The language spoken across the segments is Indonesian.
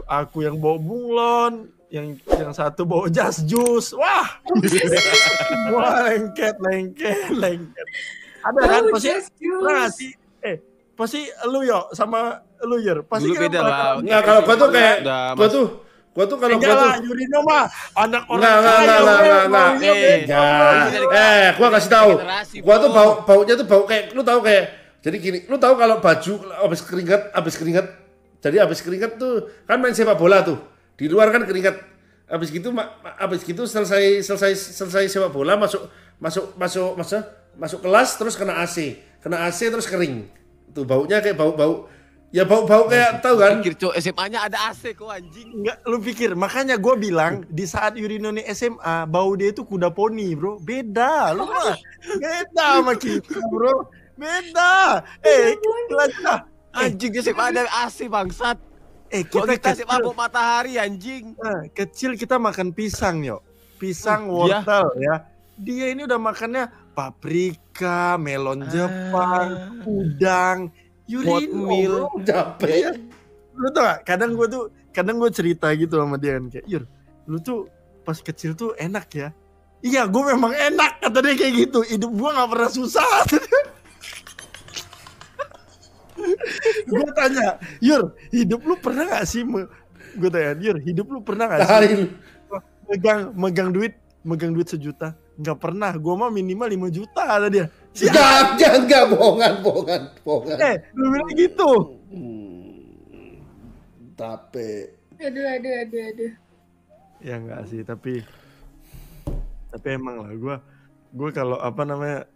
Aku yang bawa bunglon, yang satu bawa jas jus. Wah. Wah, lengket. Ada kan pasti pernah sih. Pasti lu yo sama lu Yer. Pasti dulu beda lah. Enggak, kalau gua tuh kayak gua tuh kalau gua tuh Yurino mah anak orang kaya. Gua kasih tahu. Gua tuh baunya tuh bau kayak lu tahu kayak jadi gini, lu tahu kalau baju habis keringat jadi habis keringat tuh kan main sepak bola tuh. Di luar kan keringat. Habis gitu selesai sepak bola masuk kelas terus kena AC terus kering. Tuh baunya kayak bau kayak tahu kan? Pikir cowok SMA-nya ada AC kok anjing. Enggak, lu pikir. Makanya gue bilang di saat Yurino nih SMA, bau dia itu kuda poni, bro. Beda, lu mah. Beda sama kita, bro. Beda. Kita anjing SMA ada AC bangsat. Kita SMA bawa matahari anjing. Nah, kecil kita makan pisang, yo. Pisang wortel ya. Dia ini udah makannya paprika, melon Jepang, udang, Yurino, capek. Lu tau gak? Kadang gue cerita gitu sama dia kan kayak, Yur, lu tuh pas kecil tuh enak ya. Iya, gue memang enak kata dia kayak gitu. Hidup gue gak pernah susah. Gue tanya, Yur, hidup lu pernah gak sih? Gue tanya, Yur, hidup lu pernah gak sih? Megang duit 1 juta? Nggak pernah, gue mah minimal 5 juta ada dia. Jangan, bohongan. Lu bilang gitu. Tapi. Aduh. Ya enggak sih, tapi emang lah gue kalau apa namanya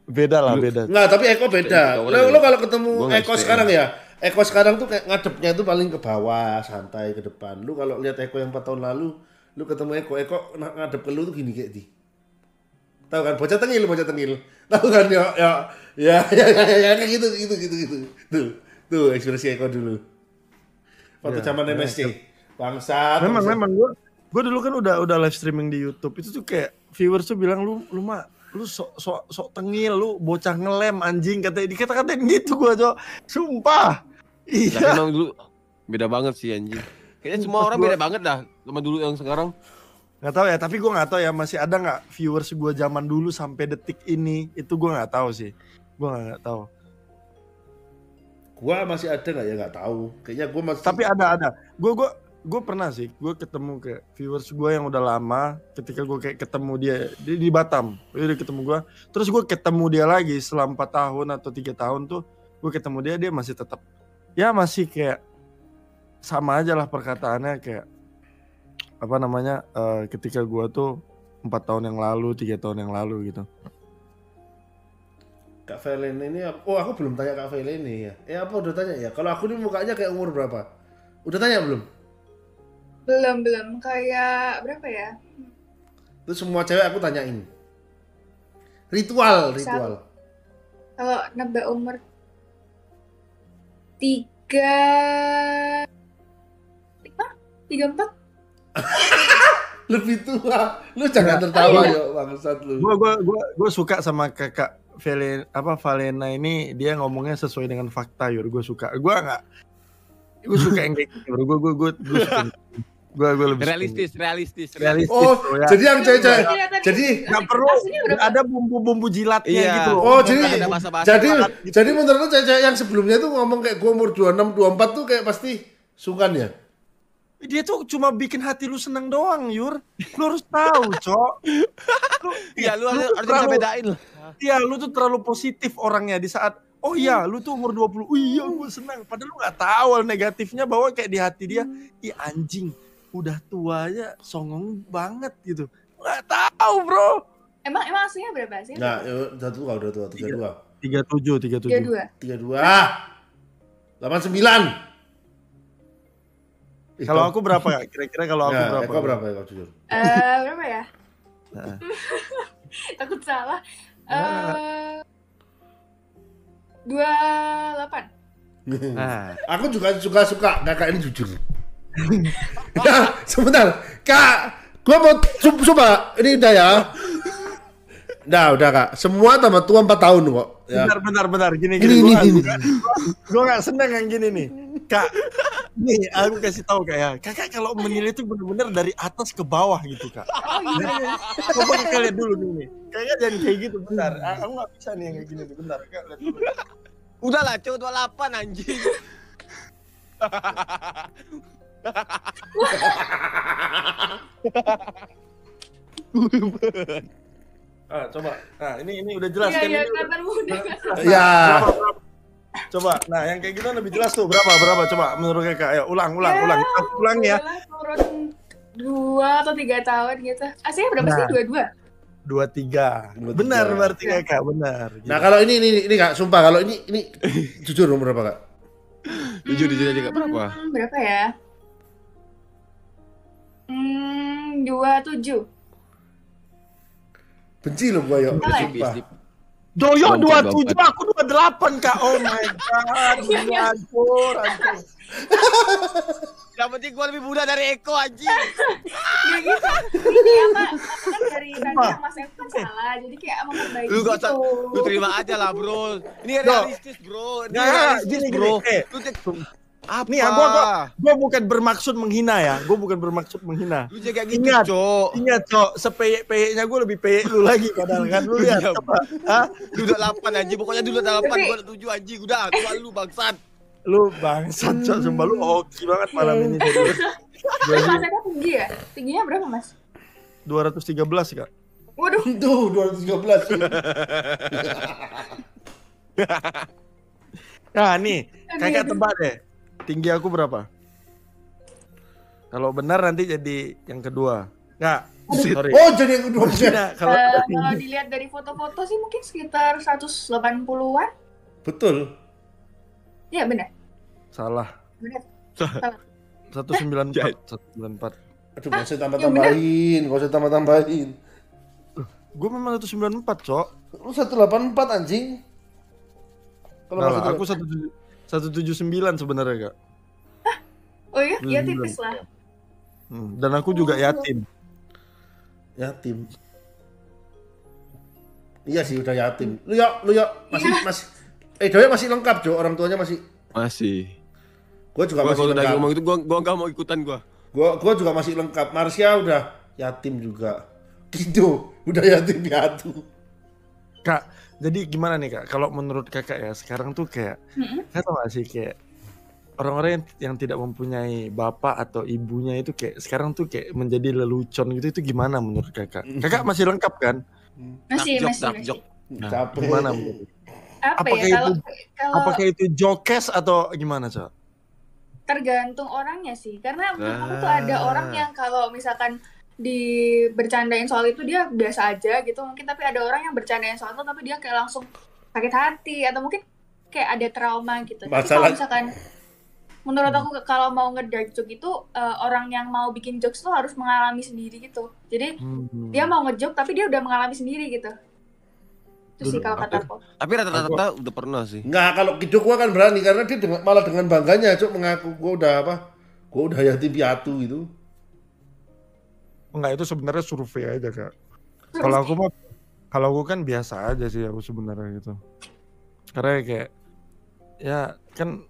beda. Nggak, tapi Eko beda. Lo kalau ketemu Eko sekarang ya, Eko sekarang tuh kayak ngadepnya tuh paling ke bawah, santai ke depan. Lu kalau lihat Eko yang 4 tahun lalu, lu ketemu Eko ngadep ke lu tuh gini kayak di. Tahu kan bocah tengil. Tahu kan ya kayak gitu. Tuh ekspresi Eko dulu. Waktu zaman MSC. Bangsat. Memang gue dulu kan udah live streaming di YouTube. Itu tuh kayak viewers tuh bilang lu sok tengil, lu bocah ngelem anjing dikata-katain gitu gue, Cok. Sumpah. Iya. Nah, dulu beda banget sih anjing. Kayaknya semua orang beda banget dah sama dulu yang sekarang. Nggak tahu ya, tapi gue nggak tahu ya masih ada nggak viewers gue zaman dulu sampai detik ini, itu gue nggak tahu sih, gue nggak tahu. Gue masih ada nggak ya nggak tahu, kayaknya gue masih. Tapi ada, gue pernah sih, gue ketemu kayak viewers gue yang udah lama, ketika gue kayak ketemu dia di Batam, dia ketemu gue, terus gue ketemu dia lagi setelah 4 tahun atau 3 tahun tuh, gue ketemu dia masih tetap, ya masih kayak sama aja lah perkataannya kayak. Apa namanya ketika gue tuh 4 tahun yang lalu, 3 tahun yang lalu gitu. Kak Velen ini, aku belum tanya Kak Velen ini ya. Apa udah tanya ya? Kalau aku nih mukanya kayak umur berapa? Udah tanya belum? Belum. Kayak berapa ya? Itu semua cewek aku tanyain. Ritual. Kalau nambah umur 34. Lebih tua. Lu jangan tertawa yo bangsat lu. Gue suka sama kakak Valena ini, dia ngomongnya sesuai dengan fakta, Yur. Gue suka. Gue suka yang kayak gitu. Gue lebih realistis. Oh, ya. Jadi yang cewek jadi nggak perlu ada bumbu jilatnya gitu. Oh, jadi menurut lu cewek yang sebelumnya tuh ngomong kayak gue umur 26, 24 tuh kayak pasti sungkan ya? Dia tuh cuma bikin hati lu seneng doang, Yur. Lu harus tahu, Cok. Lu harus bisa bedain lah. Iya, lu tuh terlalu positif orangnya di saat, oh iya, lu tuh umur 20. Oh iya, gue senang. Padahal lu gak tahu negatifnya bahwa kayak di hati dia, ih anjing, udah tua aja songong banget gitu. Gak tahu, bro. Emang aslinya berapa sih? Nah, udah tua. 37. 32. 89. Kalau aku berapa ya? Kira-kira kalau aku berapa? Eko berapa ya, jujur? Berapa ya? Takut salah. 28. Aku juga suka kakak ini jujur. Ya, sebentar. Kak, gua mau coba ini udah ya. Udah Kak. Semua tambah tua 4 tahun kok. Ya. Bentar. Gini. Gue gak seneng yang gini nih. Kak, Nih, aku kasih tahu Kak ya. Kakak kalau menilai itu benar-benar dari atas ke bawah gitu, Kak. Oh iya. Coba Kakak lihat dulu nih. Kayaknya jangan kayak gitu, bentar. Aku nggak bisa nih yang kayak gini nih, bentar. Kak, lihat dulu. Udahlah, Cok, 28 anjing. Coba. Nah, ini udah jelas Iya kan? iya Ini udah- kelihatan muda. Ya. Coba. Nah, yang kayak gitu lebih jelas tuh. Berapa? Coba menurut Kakak. Ayo, ulang. Aku ulang ya. Turun 2 atau 3 tahun gitu. Aslinya berapa sih? Nah. 22? 23. 23. Benar berarti Kakak, benar. Nah, kalau ini Kak, sumpah kalau ini jujur umur berapa, Kak? Jujur aja Kak, berapa? Berapa ya? 27. Benci lo gua yo, Salah ya? sumpah. Doyo Lompat, 27, aku 28 Kak. Oh my god. Hancur. Yang penting gua lebih muda dari Eko anjing. Ya gitu. Ini apa? Kan dari tadi yang Mas Eko kan salah. Jadi kayak memperbaiki Lu gak usah, gitu. lu terima aja lah bro. Ini No. realistis bro. Ini Nah, realistis gini. bro. Lu Apa? nih, gua bukan bermaksud menghina ya. Gua bukan bermaksud menghina. Lu jaga gitu Ingat. Cok. Ingat, Cok, sepeyek-peyeknya gue lebih peyek lu lagi padahal kan. Lu lihat Iya. coba. Hah? Lu udah 8 anjing, pokoknya dulu udah 8, Tapi- gua udah 7 anjing. Udah, tua lu bangsat. Lu bangsat, Cok. Sumpah lu hoki banget malam ini. Tapi Mas Eko tinggi ya? Tingginya berapa Mas? 213, Kak. Waduh. Tuh 213. Nah, nih, Kakak Aduh. tebak deh. Tinggi aku berapa? Kalau benar nanti jadi yang kedua. Nggak, sorry. Oh, jadi yang kedua. Nah, kalau Kalau dilihat dari foto-foto sih mungkin sekitar 180-an. Betul. Iya benar. salah. Benar. 194. 194. Aduh, gak usah tambah-tambahin. Gue memang 194, Cok. Lu 184 anjing. Kalau Nah, nggak aku 179 sebenarnya, Kak. Oh iya, ya Hmm, tipis lah. Dan aku juga yatim. yatim. Iya sih udah yatim. Lu ya masih Doya masih lengkap, Jo. Orang tuanya masih. Masih. Gua juga Gua masih kalau udah lengkap. ngomong itu gua enggak mau ikutan gua. Gua juga masih lengkap. Marsha udah yatim juga. Gitu, udah yatim piatu. Kak, jadi gimana nih, Kak? Kalau menurut Kakak ya, sekarang tuh kayak Kakak tau gak sih kayak orang-orang yang tidak mempunyai bapak atau ibunya itu kayak sekarang tuh kayak menjadi lelucon gitu, itu gimana menurut Kakak? Kakak masih lengkap kan? Dark Masih. joke. Nah, Capek. gimana menurut? Apa Apakah ya itu- kalau Apakah itu jokes atau gimana, Cok? tergantung orangnya sih. Karena menurut aku tuh ada orang yang kalau misalkan bercandain soal itu dia biasa aja gitu mungkin, tapi ada orang yang bercandain soal itu tapi dia kayak langsung sakit hati atau mungkin kayak ada trauma gitu. Tapi Masalah- kalau misalkan menurut aku kalau mau nge-dark joke itu orang yang mau bikin jokes tuh harus mengalami sendiri gitu. Jadi dia mau nge-joke tapi dia udah mengalami sendiri gitu. Itu sih kalau kata aku. Tapi rata-rata udah pernah sih. Nggak, kalau gitu gua kan berani karena dia malah dengan bangganya, Cuk, mengaku gua udah yatim piatu gitu. Enggak, itu sebenarnya survei aja, Kak. Kalau aku kan biasa aja sih aku sebenarnya gitu. Karena kayak ya kan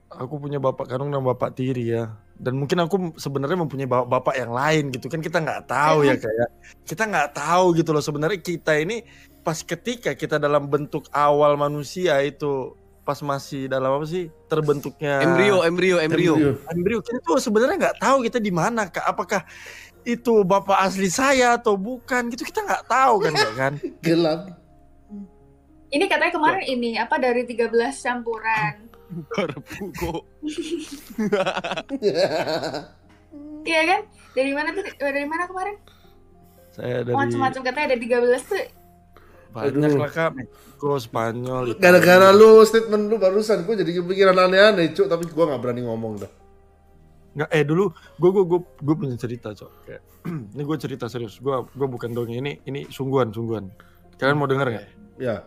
aku punya bapak kandung dan bapak tiri ya. Dan mungkin aku sebenarnya mempunyai bapak yang lain gitu kan, kita nggak tahu ya, kayak kita nggak tahu gitu loh sebenarnya kita ini pas ketika kita dalam bentuk awal manusia itu pas masih dalam apa sih terbentuknya embrio kita tuh sebenarnya nggak tahu kita di mana, Kak. Apakah itu bapak asli saya atau bukan gitu, kita nggak tahu kan, Kak, kan. Gelap. Ini katanya kemarin ini apa dari 13 campuran. Kok. Iya kan? Dari mana kemarin? Saya dari Macam-macam katanya ada 13 tuh. banyak lah, Kak. Meksiko, Spanyol, Italia. Gara-gara lu statement lu barusan gua jadi kepikiran aneh-aneh, Cuk, tapi gua nggak berani ngomong dah. Nggak, dulu gue punya cerita, Cok. Kayak ini gue cerita serius. Gue bukan dongeng, ini sungguhan. Kalian mau denger nggak? Ya.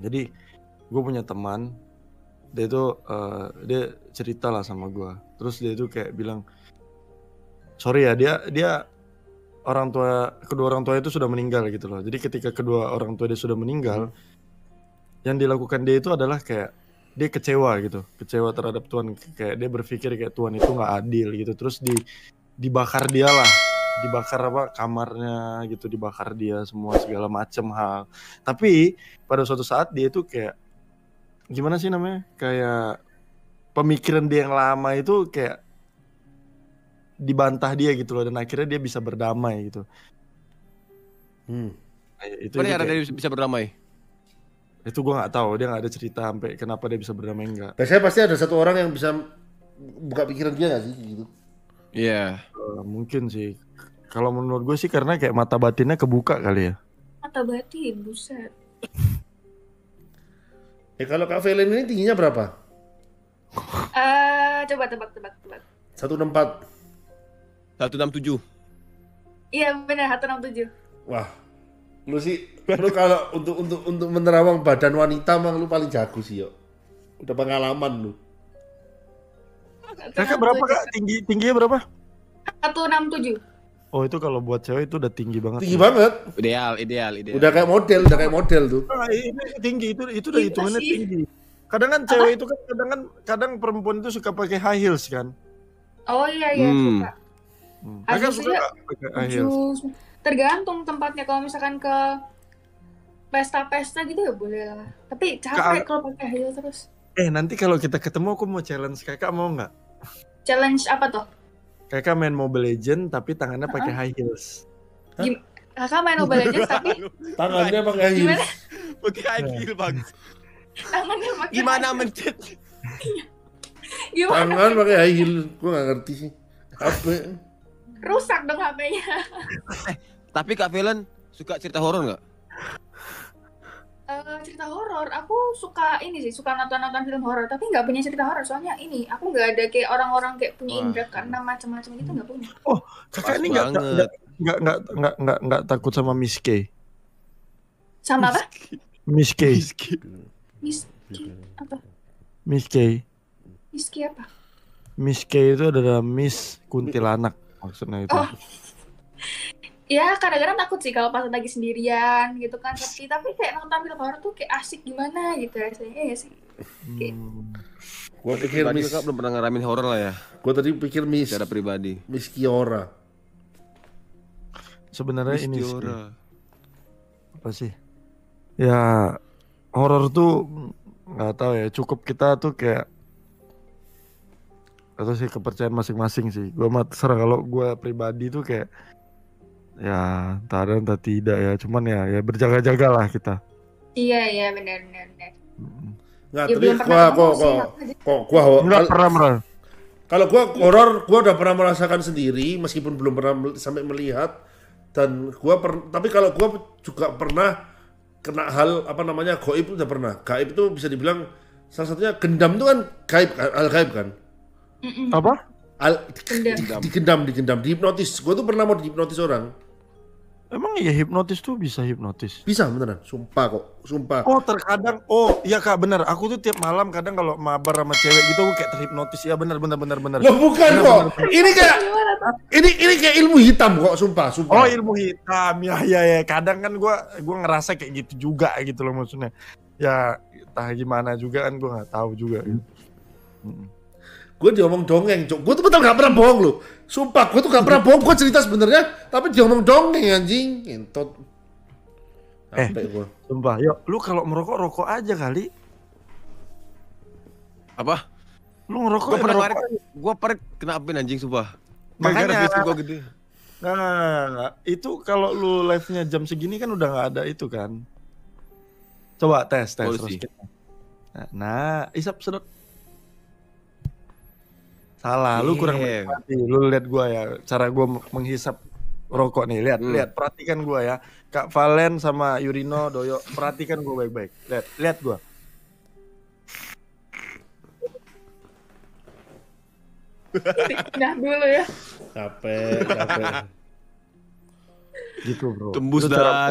Jadi gue punya teman, dia itu dia cerita lah sama gue. Terus dia itu kayak bilang, sorry ya, dia kedua orang tua itu sudah meninggal gitu loh. Jadi ketika kedua orang tua dia sudah meninggal, yang dilakukan dia itu adalah kayak dia kecewa gitu, kecewa terhadap Tuhan, kayak dia berpikir kayak Tuhan itu nggak adil gitu, terus dibakar dia lah, dibakar apa kamarnya gitu, dibakar dia semua segala macam hal. Tapi pada suatu saat dia itu kayak gimana sih namanya, kayak pemikiran dia yang lama itu kayak dibantah dia gitu loh, dan akhirnya dia bisa berdamai gitu. Itu Mana cara kayak, dia bisa berdamai? itu gue nggak tahu, dia nggak ada cerita sampai kenapa dia bisa berdamai enggak. Biasanya pasti ada satu orang yang bisa buka pikiran dia nggak sih gitu. Iya. Mungkin sih, kalau menurut gue sih karena kayak mata batinnya kebuka kali ya. Mata batin, buset. Kalau Kak Velen ini tingginya berapa? Coba tebak. 164. 167. Iya benar, 167. Wah, lu sih, lu kalau untuk menerawang badan wanita mah lu paling jago sih yo. Udah pengalaman lu. Kakak berapa kak? Tingginya berapa? 167. Oh itu kalau buat cewek itu udah tinggi banget. Tinggi banget. Ideal. Udah kayak model tuh. Nah, ini tinggi itu udah Iya hitungannya sih. tinggi. Kadang kan cewek itu kan kadang perempuan itu suka pakai high heels kan. Oh iya suka. Kakak Ada suka sih, nggak pakai high heels? Tergantung tempatnya. Kalau misalkan ke pesta-pesta gitu ya boleh lah. Tapi capek kalau pakai heel terus. Nanti kalau kita ketemu aku mau challenge kakak, mau nggak? Challenge apa tuh? Kakak main Mobile Legend tapi tangannya pakai high heels. Kakak main Mobile Legends tapi Tangannya pakai heels. gimana? Pakai high heel bang. Tangannya pakai Gimana mencet? Gimana? Tangan pakai high heel. Gua nggak ngerti sih. Apa? Rusak dong HP-nya. Tapi Kak Velen suka cerita horor nggak? Cerita horor, aku suka ini sih, suka nonton film horor, tapi nggak punya cerita horor. Soalnya ini, aku nggak ada kayak orang-orang kayak punya indra karena macam-macam gitu, nggak punya. Oh kakak Pas ini banget. nggak takut sama Miss K? Sama apa? Miss K. Miski apa? Miss K. Miski apa? Miss K itu adalah Miss Kuntilanak maksudnya itu. Oh. Ya kadang-kadang takut sih kalau pas lagi sendirian gitu kan, tapi kayak nonton film horor tuh kayak asik gimana gitu rasanya ya sih. Gua pikir Pribadi Miss. Kakak belum pernah ngalamin horor lah ya. Gua tadi pikir Miss. Secara pribadi. Miss Kiora. Sebenarnya ini sih, Istiora. apa sih? Ya horor tuh nggak tahu ya, cukup kita tuh kayak atau sih kepercayaan masing-masing sih. Gua mah terserah, kalau gua pribadi tuh kayak ya entah ada entah tidak ya, cuman ya berjaga-jaga lah kita. Iya benar. Nggak, Ya, tapi belum pernah ketemu sih, gua Nggak pernah. kalau gua horor, gua udah pernah merasakan sendiri meskipun belum pernah sampai melihat. Dan tapi kalau gua juga pernah kena hal apa namanya gaib, udah pernah. Gaib itu bisa dibilang salah satunya gendam itu kan gaib, hal gaib kan. Apa? Digendam, dihipnotis. Gua tuh pernah mau dihipnotis orang. Emang ya hipnotis tuh bisa hipnotis? Bisa beneran, sumpah. Oh terkadang, iya kak bener. Aku tuh tiap malam kadang kalau mabar sama cewek gitu aku kayak terhipnotis. Ya bener. Loh bukan kok. Ini kayak ini kayak ilmu hitam kok, sumpah. Oh ilmu hitam, ya. Kadang kan gua ngerasa kayak gitu juga gitu loh maksudnya. Ya entah gimana juga kan gua nggak tahu juga. Gitu. Gue diomong dongeng, Cok. Gue tuh betul gak pernah bohong loh. Sumpah, gue tuh gak pernah bohong. Gue cerita sebenarnya, tapi diomong dongeng anjing. Entot. Sampai gue. Sumpah, yuk lu kalau merokok rokok aja kali. Apa? Lu ngerokok. Gua parit kena apin anjing sumpah. Makanya. Gara-gara Facebook gua gede. Nggak. Itu kalau lu live-nya jam segini kan udah nggak ada itu kan. Coba tes terus. Nah, isap sedot. Salah, lu kurang menikmati. Lu lihat gua ya, cara gua menghisap rokok nih. Lihat, perhatikan gua ya. Kak Valen sama Yurino, Doyo, perhatikan gua baik-baik. Lihat gua. Nah dulu ya. Capek. Gitu, bro. Tembus dah.